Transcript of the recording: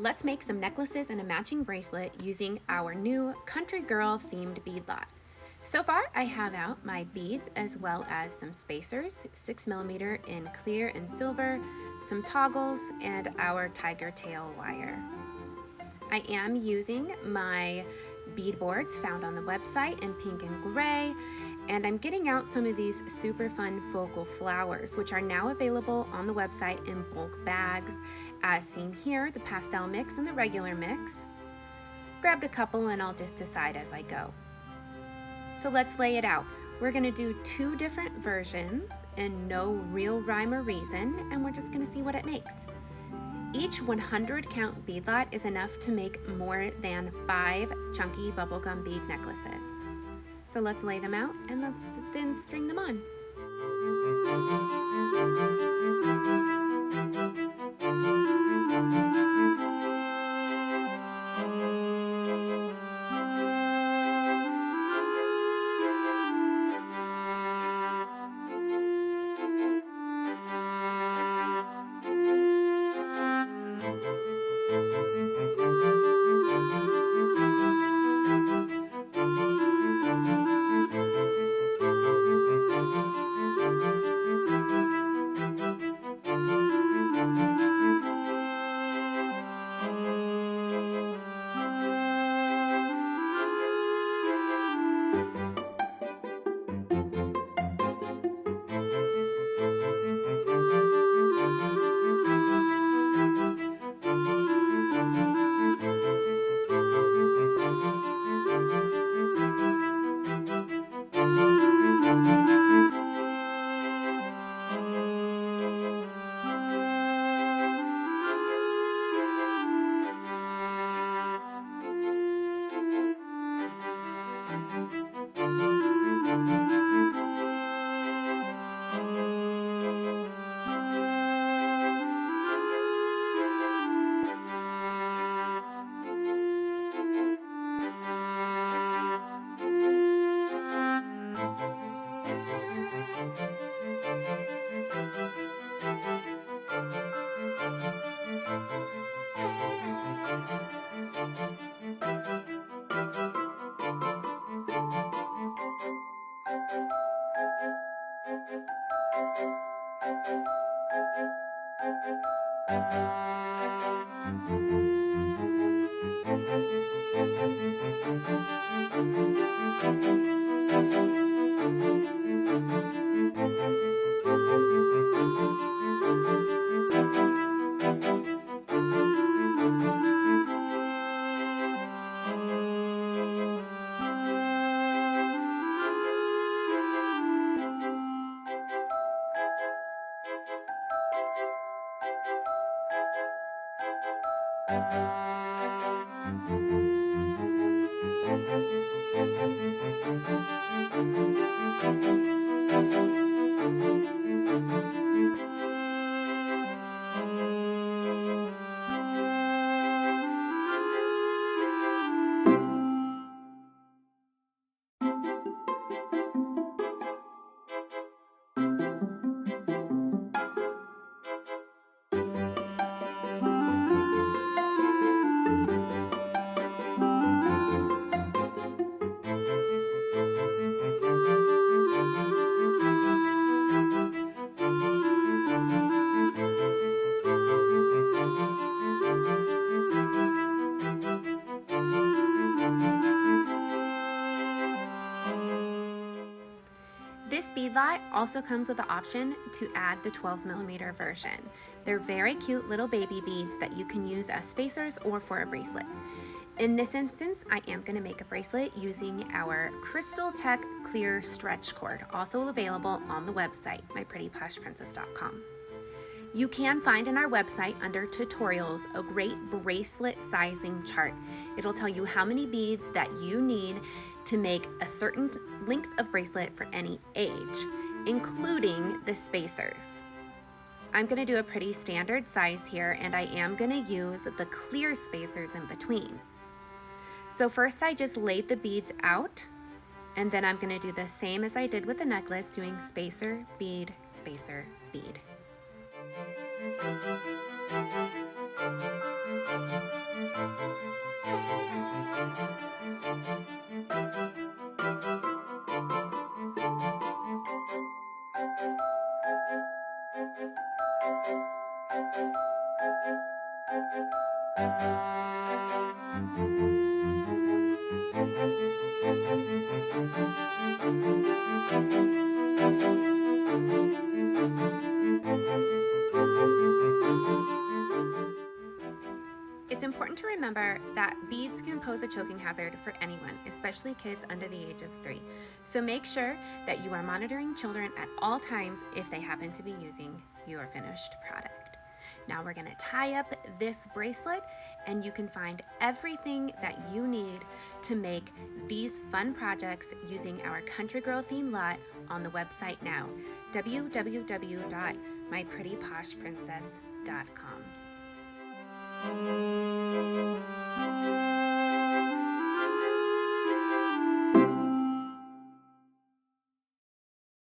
Let's make some necklaces and a matching bracelet using our new country girl themed bead lot. So far, I have out my beads as well as some spacers, 6mm in clear and silver, some toggles, and our tiger tail wire. I am using my bead boards found on the website in pink and gray, and I'm getting out some of these super fun focal flowers, which are now available on the website in bulk bags, as seen here, the pastel mix and the regular mix. Grabbed a couple and I'll just decide as I go. So let's lay it out. We're gonna do 2 different versions and no real rhyme or reason, and we're just gonna see what it makes. Each 100 count bead lot is enough to make more than 5 chunky bubblegum bead necklaces. So let's lay them out and let's then string them on. This bead lot also comes with the option to add the 12mm version. They're very cute little baby beads that you can use as spacers or for a bracelet. In this instance, I am going to make a bracelet using our Crystal Tech Clear Stretch Cord, also available on the website, myprettyposhprincess.com. You can find on our website under tutorials a great bracelet sizing chart. It'll tell you how many beads that you need to make a certain length of bracelet for any age, including the spacers. I'm going to do a pretty standard size here, and I am going to use the clear spacers in between. So first I just laid the beads out, and then I'm going to do the same as I did with the necklace, doing spacer, bead, bead. It's important to remember that beads can pose a choking hazard for anyone, especially kids under the age of 3. So make sure that you are monitoring children at all times if they happen to be using your finished product. Now we're going to tie up this bracelet, and you can find everything that you need to make these fun projects using our Country Girl theme lot on the website now, www.myprettyposhprincess.com.